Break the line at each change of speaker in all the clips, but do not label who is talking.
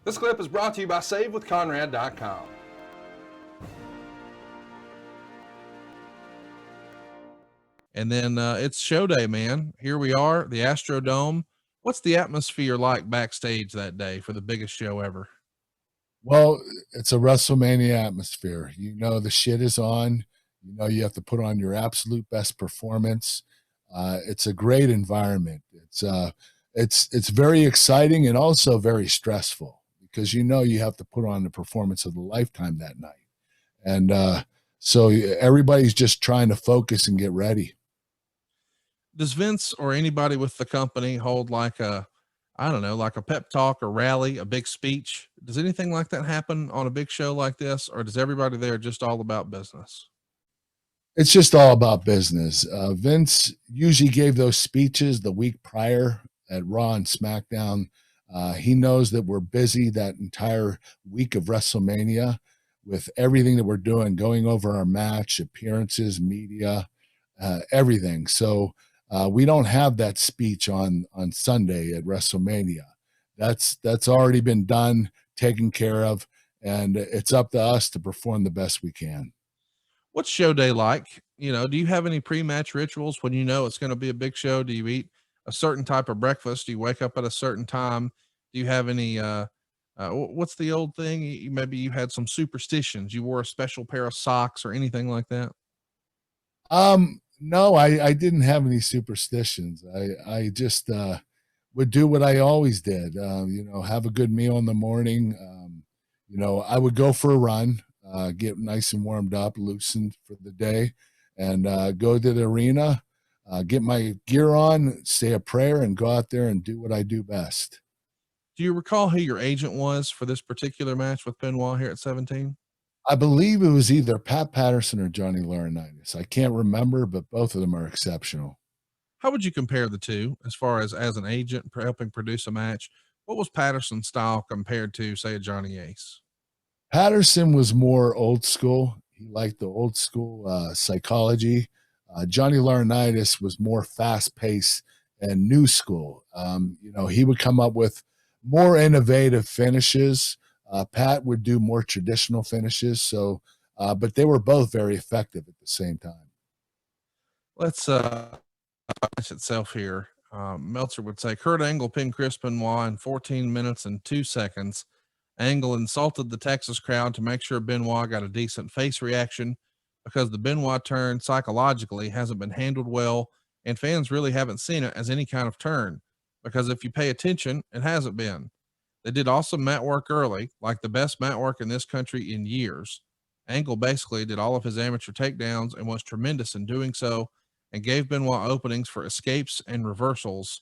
This clip is brought to you by SaveWithConrad.com.
And then it's show day, man. Here we are, the Astrodome. What's the atmosphere like backstage that day for the biggest show ever?
Well, it's a Wrestlemania atmosphere. You know the shit is on. You know you have to put on your absolute best performance. It's a great environment. It's very exciting and also very stressful because you know you have to put on the performance of the lifetime that night. And so everybody's just trying to focus and get ready.
Does Vince or anybody with the company hold like a pep talk or rally, a big speech? Does anything like that happen on a big show like this, or does everybody there just all about business?
It's just all about business. Vince usually gave those speeches the week prior at Raw and SmackDown. He knows that we're busy that entire week of WrestleMania with everything that we're doing, going over our match, appearances, media, everything. So we don't have that speech on Sunday at WrestleMania. That's already been done, taken care of, and it's up to us to perform the best we can.
What's show day like? You know, do you have any pre-match rituals when you know it's going to be a big show? Do you eat a certain type of breakfast? Do you wake up at a certain time? Do you have any, what's the old thing? Maybe you had some superstitions. You wore a special pair of socks or anything like that?
No, I didn't have any superstitions. I just would do what I always did. Have a good meal in the morning. I would go for a run, get nice and warmed up, loosened for the day, and go to the arena, get my gear on, say a prayer, and go out there and do what I do best.
Do you recall who your agent was for this particular match with Benoit here at 17?
I believe it was either Pat Patterson or Johnny Laurinaitis. I can't remember, but both of them are exceptional.
How would you compare the two as far as an agent helping produce a match? What was Patterson's style compared to, say, a Johnny Ace?
Patterson was more old school. He liked the old school psychology. Johnny Laurinaitis was more fast paced and new school. He would come up with more innovative finishes. Pat would do more traditional finishes. So, but they were both very effective at the same time.
Let's match itself here. Meltzer would say Kurt Angle pinned Chris Benoit in 14 minutes and 2 seconds. Angle insulted the Texas crowd to make sure Benoit got a decent face reaction because the Benoit turn psychologically hasn't been handled well, and fans really haven't seen it as any kind of turn because if you pay attention, it hasn't been. They did awesome mat work early, like the best mat work in this country in years. Angle basically did all of his amateur takedowns and was tremendous in doing so and gave Benoit openings for escapes and reversals.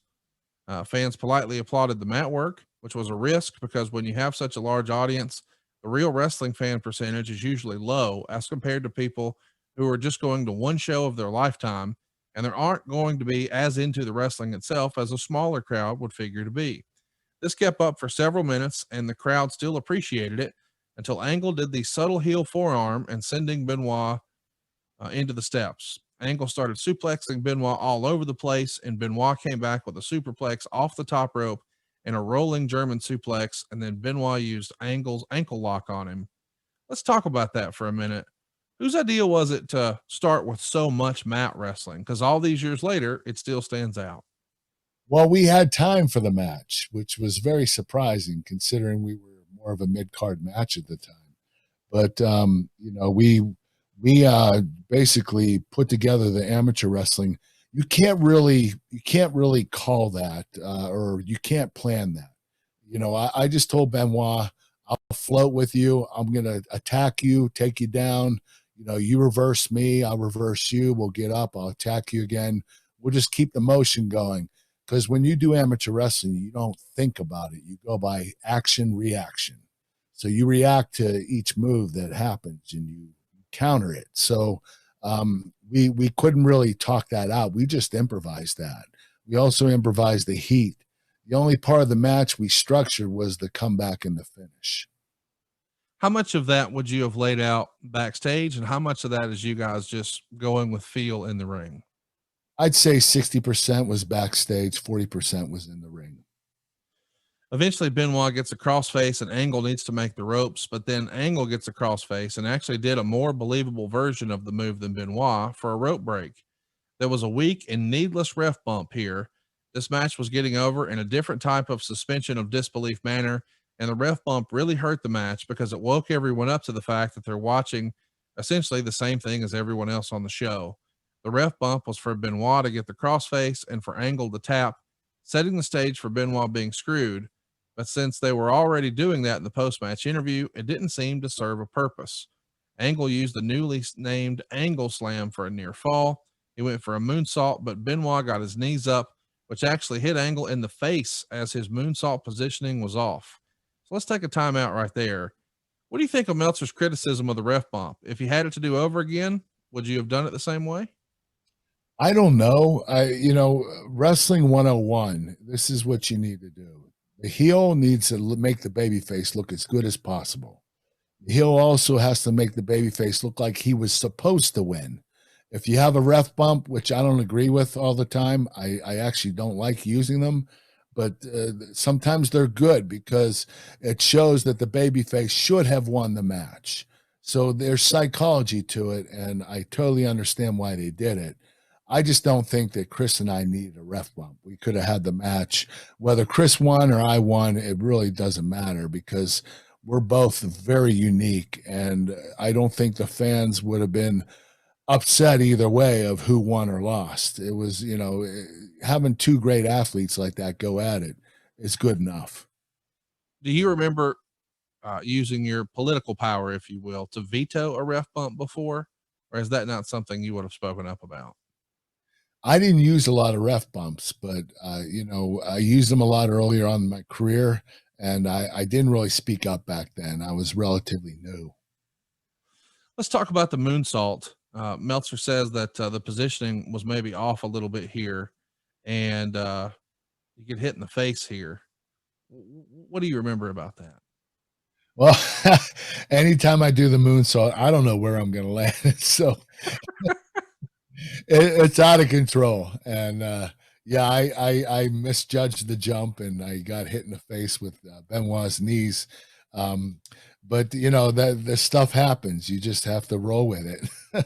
Fans politely applauded the mat work, which was a risk because when you have such a large audience, the real wrestling fan percentage is usually low as compared to people who are just going to one show of their lifetime and they aren't going to be as into the wrestling itself as a smaller crowd would figure to be. This kept up for several minutes and the crowd still appreciated it until Angle did the subtle heel forearm and sending Benoit into the steps. Angle started suplexing Benoit all over the place, and Benoit came back with a superplex off the top rope and a rolling German suplex, and then Benoit used Angle's ankle lock on him. Let's talk about that for a minute. Whose idea was it to start with so much mat wrestling? Because all these years later, it still stands out.
Well, we had time for the match, which was very surprising considering we were more of a mid-card match at the time. But, we basically put together the amateur wrestling. You can't really call that or you can't plan that. I just told Benoit, I'll float with you. I'm going to attack you, take you down. You reverse me, I'll reverse you. We'll get up, I'll attack you again. We'll just keep the motion going. Because when you do amateur wrestling, you don't think about it. You go by action, reaction. So you react to each move that happens and you counter it. So we couldn't really talk that out. We just improvised that. We also improvised the heat. The only part of the match we structured was the comeback and the finish.
How much of that would you have laid out backstage, and how much of that is you guys just going with feel in the ring?
I'd say 60% was backstage, 40% was in the ring.
Eventually, Benoit gets a crossface and Angle needs to make the ropes, but then Angle gets a crossface and actually did a more believable version of the move than Benoit for a rope break. There was a weak and needless ref bump here. This match was getting over in a different type of suspension of disbelief manner, and the ref bump really hurt the match because it woke everyone up to the fact that they're watching essentially the same thing as everyone else on the show. The ref bump was for Benoit to get the crossface and for Angle to tap, setting the stage for Benoit being screwed. But since they were already doing that in the post-match interview, it didn't seem to serve a purpose. Angle used the newly named Angle Slam for a near fall. He went for a moonsault, but Benoit got his knees up, which actually hit Angle in the face as his moonsault positioning was off. So let's take a timeout right there. What do you think of Meltzer's criticism of the ref bump? If you had it to do over again, would you have done it the same way?
I don't know. Wrestling 101, this is what you need to do. The heel needs to make the babyface look as good as possible. The heel also has to make the babyface look like he was supposed to win. If you have a ref bump, which I don't agree with all the time, I actually don't like using them, but sometimes they're good because it shows that the babyface should have won the match. So there's psychology to it, and I totally understand why they did it. I just don't think that Chris and I needed a ref bump. We could have had the match. Whether Chris won or I won, it really doesn't matter because we're both very unique, and I don't think the fans would have been upset either way of who won or lost. It was, having two great athletes like that go at it is good enough.
Do you remember using your political power, if you will, to veto a ref bump before, or is that not something you would have spoken up about?
I didn't use a lot of ref bumps, but I used them a lot earlier on in my career, and I didn't really speak up back then. I was relatively new.
Let's talk about the moonsault. Meltzer says that the positioning was maybe off a little bit here, and you get hit in the face here. What do you remember about that?
Well, anytime I do the moonsault, I don't know where I'm going to land. So it's out of control. And I misjudged the jump and I got hit in the face with Benoit's knees. But the stuff happens. You just have to roll with it.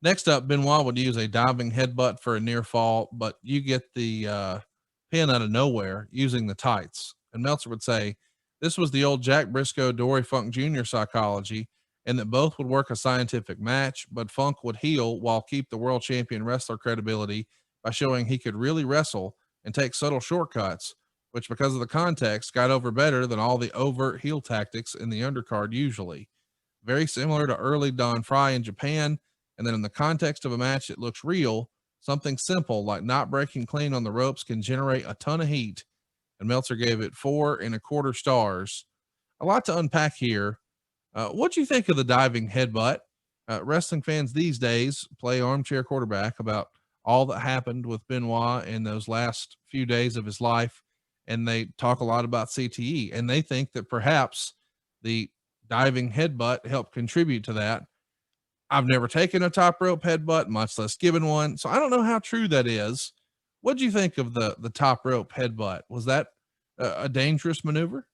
Next up, Benoit would use a diving headbutt for a near fall, but you get the pin out of nowhere using the tights. And Meltzer would say, this was the old Jack Briscoe, Dory Funk Jr. psychology, and that both would work a scientific match, but Funk would heel while keep the world champion wrestler credibility by showing he could really wrestle and take subtle shortcuts, which because of the context got over better than all the overt heel tactics in the undercard usually. Very similar to early Don Fry in Japan, and then in the context of a match that looks real, something simple like not breaking clean on the ropes can generate a ton of heat, and Meltzer gave it 4.25 stars. A lot to unpack here. What do you think of the diving headbutt? Wrestling fans these days play armchair quarterback about all that happened with Benoit in those last few days of his life, and they talk a lot about CTE, and they think that perhaps the diving headbutt helped contribute to that. I've never taken a top rope headbutt, much less given one, so I don't know how true that is. What do you think of the top rope headbutt? Was that a dangerous maneuver?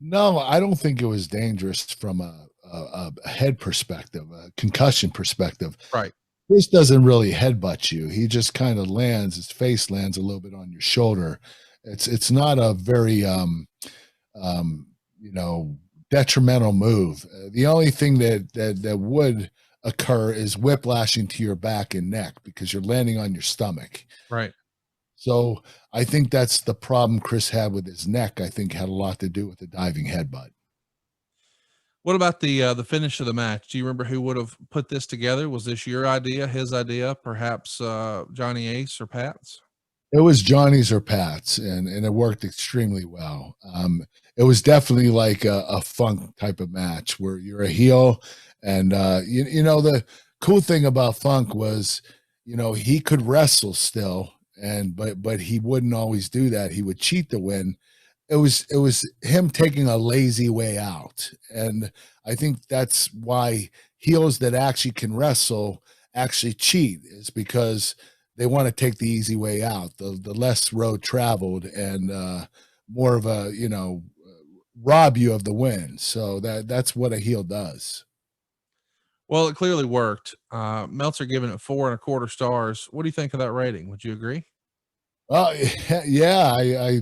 No, I don't think it was dangerous from a head perspective, a concussion perspective.
Right.
This doesn't really headbutt you. He just kind of lands, his face lands a little bit on your shoulder. It's not a very detrimental move. The only thing that would occur is whiplashing to your back and neck because you're landing on your stomach.
Right.
So I think that's the problem Chris had with his neck. I think had a lot to do with the diving headbutt.
What about the finish of the match? Do you remember who would have put this together? Was this your idea, his idea, perhaps Johnny Ace or Pat's?
It was Johnny's or Pat's, and it worked extremely well. It was definitely like a Funk type of match where you're a heel, and the cool thing about Funk was, he could wrestle still, but he wouldn't always do that. He would cheat to win. It was him taking a lazy way out, and I think that's why heels that actually can wrestle actually cheat, is because they want to take the easy way out, the less road traveled. And more of a, rob you of the win. So that's what a heel does.
Well, it clearly worked. Meltzer giving it 4.25 stars. What do you think of that rating? Would you agree?
Well, yeah,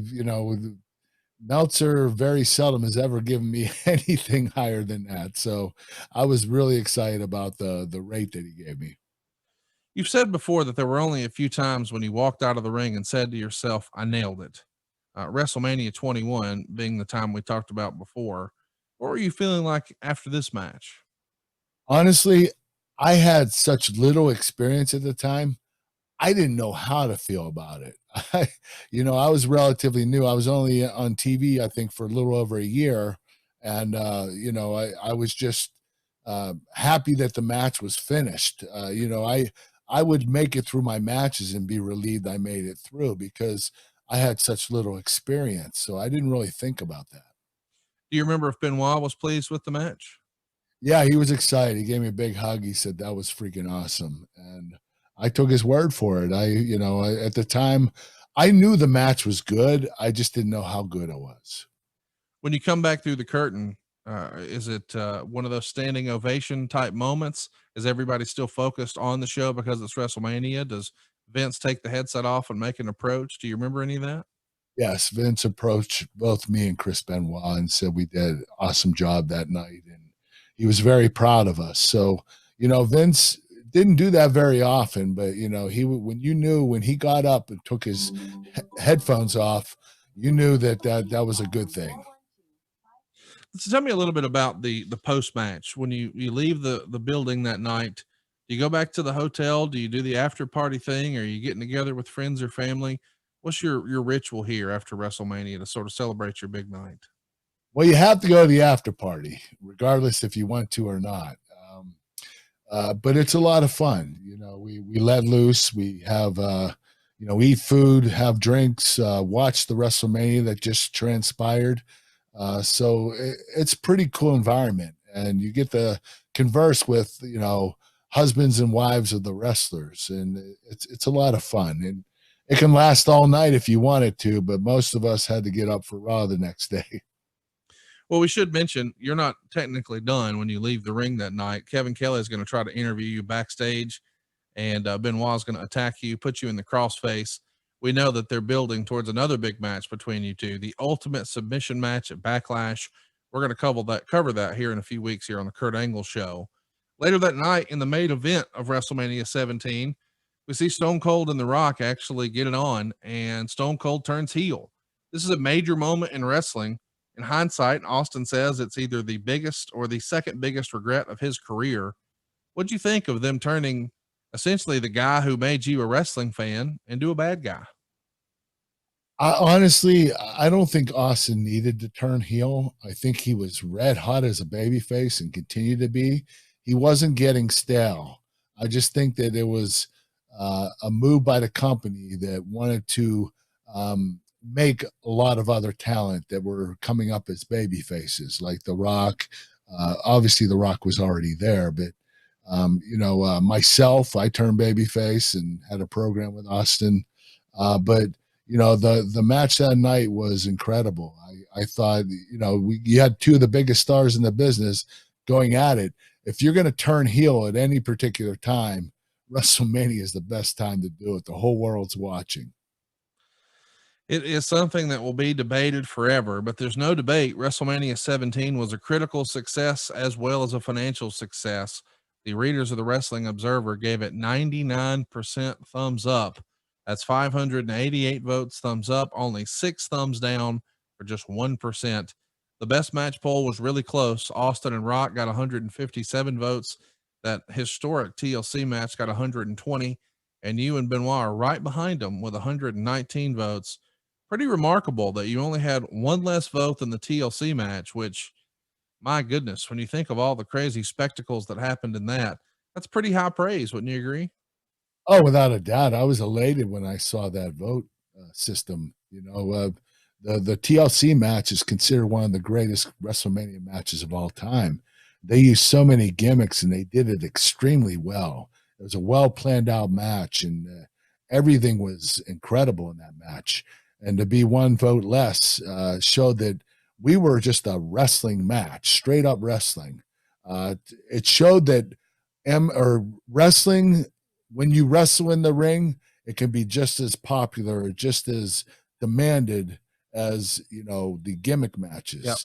Meltzer very seldom has ever given me anything higher than that. So I was really excited about the rate that he gave me.
You've said before that there were only a few times when you walked out of the ring and said to yourself, I nailed it. WrestleMania 21 being the time we talked about before. What were you feeling like after this match?
Honestly, I had such little experience at the time. I didn't know how to feel about it. I was relatively new. I was only on TV, I think, for a little over a year. And, I was just happy that the match was finished. I would make it through my matches and be relieved I made it through because I had such little experience. So I didn't really think about that.
Do you remember if Benoit was pleased with the match?
Yeah, he was excited. He gave me a big hug. He said that was freaking awesome. And I took his word for it. At the time, I knew the match was good. I just didn't know how good it was.
When you come back through the curtain, is it one of those standing ovation type moments? Is everybody still focused on the show because it's WrestleMania? Does Vince take the headset off and make an approach? Do you remember any of that?
Yes, Vince approached both me and Chris Benoit and said we did an awesome job that night. And he was very proud of us. So, Vince didn't do that very often, but when he got up and took his headphones off, you knew that was a good thing.
So tell me a little bit about the post match. When you leave the building that night, do you go back to the hotel? Do you do the after party thing? Are you getting together with friends or family? What's your ritual here after WrestleMania to sort of celebrate your big night?
Well, you have to go to the after party, regardless if you want to or not. But it's a lot of fun. We let loose. We have, eat food, have drinks, watch the WrestleMania that just transpired. So it's pretty cool environment, and you get to converse with, husbands and wives of the wrestlers, and it's a lot of fun. And it can last all night if you wanted to, but most of us had to get up for Raw the next day.
Well, we should mention you're not technically done when you leave the ring that night. Kevin Kelly is going to try to interview you backstage, and Benoit is going to attack you, put you in the crossface. We know that they're building towards another big match between you two, the ultimate submission match at Backlash. We're going to cover that here in a few weeks here on the Kurt Angle Show. Later that night, in the main event of WrestleMania 17, we see Stone Cold and The Rock actually get it on, and Stone Cold turns heel. This is a major moment in wrestling. In hindsight, Austin says it's either the biggest or the second biggest regret of his career. What'd you think of them turning essentially the guy who made you a wrestling fan into a bad guy?
I don't think Austin needed to turn heel. I think he was red hot as a babyface and continued to be. He wasn't getting stale. I just think that it was a move by the company that wanted to make a lot of other talent that were coming up as baby faces, like The Rock. Obviously, The Rock was already there, but myself, I turned babyface and had a program with Austin. But the match that night was incredible. I thought, you had two of the biggest stars in the business going at it. If you're going to turn heel at any particular time, WrestleMania is the best time to do it. The whole world's watching.
It is something that will be debated forever, but there's no debate. WrestleMania 17 was a critical success as well as a financial success. The readers of the Wrestling Observer gave it 99% thumbs up. That's 588 votes thumbs up, only 6 thumbs down for just 1%. The best match poll was really close. Austin and Rock got 157 votes. That historic TLC match got 120, and you and Benoit are right behind them with 119 votes. Pretty remarkable that you only had one less vote than the TLC match, which, my goodness, when you think of all the crazy spectacles that happened in that, that's pretty high praise. Wouldn't you agree?
Oh, without a doubt. I was elated when I saw that vote system. The TLC match is considered one of the greatest WrestleMania matches of all time. They used so many gimmicks and they did it extremely well. It was a well planned out match, and everything was incredible in that match. and to be one vote less showed that we were just a wrestling match, straight up wrestling. It showed that wrestling, when you wrestle in the ring, it can be just as popular, just as demanded as, the gimmick matches.
Yep.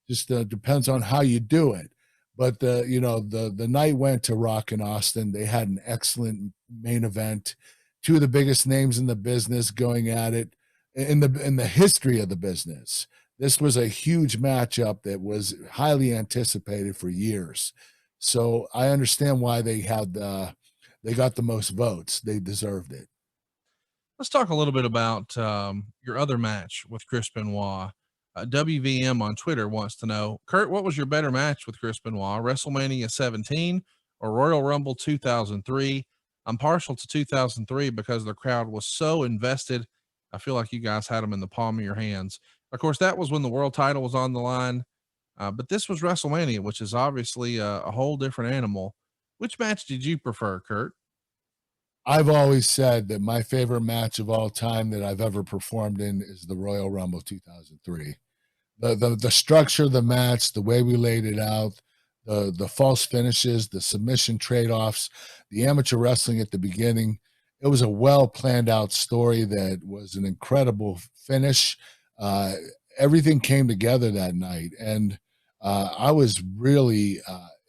Just depends on how you do it. But the night went to Rock in Austin. They had an excellent main event. Two of the biggest names in the business going at it in the history of the business. This was a huge matchup that was highly anticipated for years. So I understand why they got the most votes. They deserved it.
Let's talk a little bit about your other match with Chris Benoit. WVM on Twitter wants to know, Kurt, what was your better match with Chris Benoit, WrestleMania 17 or Royal Rumble 2003? I'm partial to 2003 because the crowd was so invested. I feel like you guys had them in the palm of your hands. Of course, that was when the world title was on the line. But this was WrestleMania, which is obviously a whole different animal. Which match did you prefer, Kurt?
I've always said that my favorite match of all time that I've ever performed in is the Royal Rumble 2003. The structure of the match, the way we laid it out, the false finishes, the submission trade-offs, the amateur wrestling at the beginning. It was a well planned out story that was an incredible finish. Everything came together that night, and I was really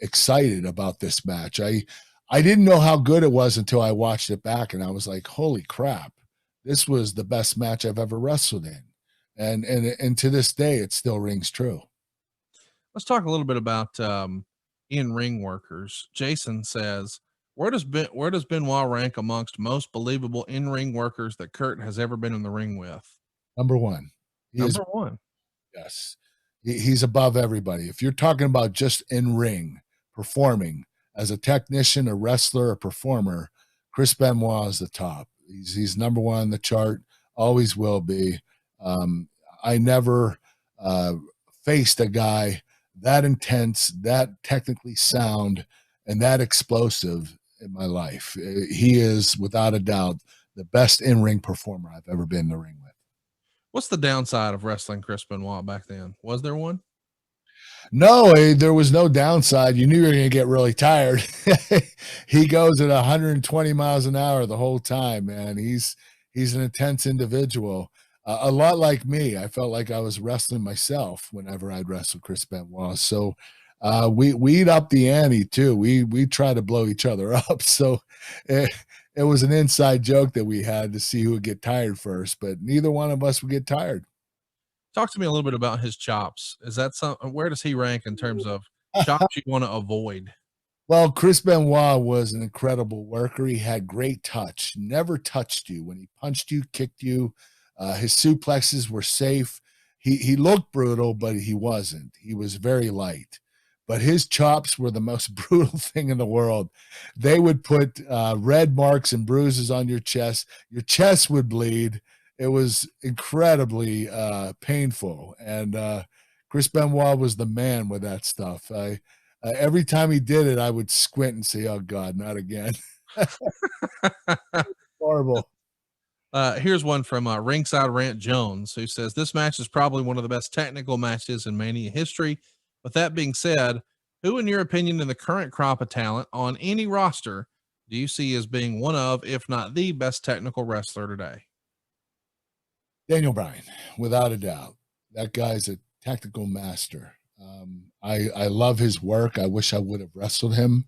excited about this match. I didn't know how good it was until I watched it back, and I was like, holy crap, this was the best match I've ever wrestled in. And to this day, it still rings true.
Let's talk a little bit about in-ring workers. Jason says, where does Benoit rank amongst most believable in-ring workers that Kurt has ever been in the ring with?
Number one.
Number one.
Yes. He's above everybody. If you're talking about just in-ring performing as a technician, a wrestler, a performer, Chris Benoit is the top. He's number one on the chart, always will be. I never faced a guy that intense, that technically sound, and that explosive in my life. He is, without a doubt, the best in-ring performer I've ever been in the ring with.
What's the downside of wrestling Chris Benoit back then? Was there one?
No, there was no downside. You knew you were going to get really tired. He goes at 120 miles an hour the whole time, man. He's an intense individual. A lot like me. I felt like I was wrestling myself whenever I'd wrestle Chris Benoit. So we'd up the ante too. We try to blow each other up. So it was an inside joke that we had to see who would get tired first, but neither one of us would get tired.
Talk to me a little bit about his chops. Is that where does he rank in terms of chops you want to avoid?
Well, Chris Benoit was an incredible worker. He had great touch, never touched you. When he punched you, kicked you, his suplexes were safe. He looked brutal, but he wasn't. He was very light. But his chops were the most brutal thing in the world. They would put red marks and bruises on your chest. Your chest would bleed. It was incredibly painful. And Chris Benoit was the man with that stuff. Every time he did it, I would squint and say, oh, God, not again. Horrible.
Here's one from Ringside Rant Jones, who says, this match is probably one of the best technical matches in Mania history. With that being said, who, in your opinion, in the current crop of talent on any roster, do you see as being one of, if not the best technical wrestler today?
Daniel Bryan, without a doubt. That guy's a technical master. I love his work. I wish I would have wrestled him.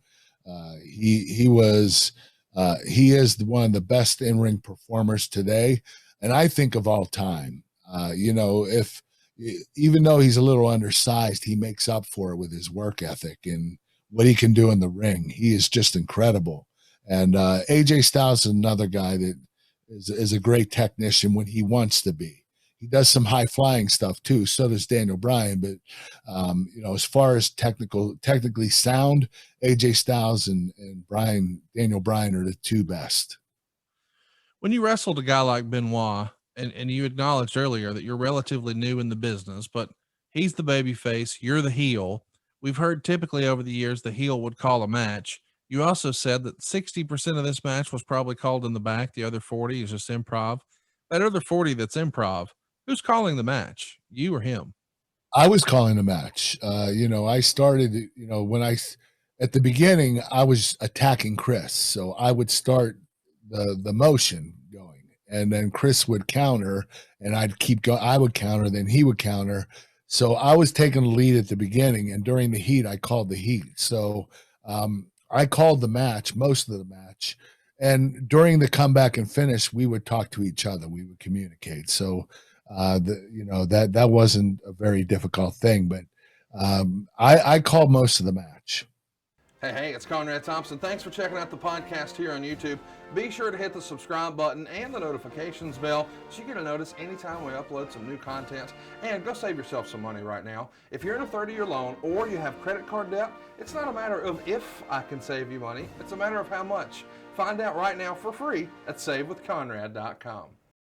He is one of the best in-ring performers today, and I think of all time. Even though he's a little undersized, he makes up for it with his work ethic and what he can do in the ring. He is just incredible. And AJ Styles is another guy that is a great technician when he wants to be. He does some high flying stuff too. So does Daniel Bryan. But as far as technically sound, AJ Styles and Daniel Bryan are the two best.
When you wrestled a guy like Benoit, and you acknowledged earlier that you're relatively new in the business, but he's the baby face, you're the heel. We've heard typically over the years the heel would call a match. You also said that 60% of this match was probably called in the back. The other 40 is just improv. That other 40 that's improv, who's calling the match? You or him?
I was calling the match. I started, at the beginning, I was attacking Chris. So I would start the motion going, and then Chris would counter, and I'd keep going. I would counter, then he would counter. So I was taking the lead at the beginning, and during the heat, I called the heat. So I called the match, most of the match. And during the comeback and finish, we would talk to each other. We would communicate. So that wasn't a very difficult thing, but I called most of the match.
Hey, it's Conrad Thompson. Thanks for checking out the podcast here on YouTube. Be sure to hit the subscribe button and the notifications bell so you get a notice anytime we upload some new content. And go save yourself some money right now. If you're in a 30-year loan or you have credit card debt, it's not a matter of if I can save you money. It's a matter of how much. Find out right now for free at savewithconrad.com.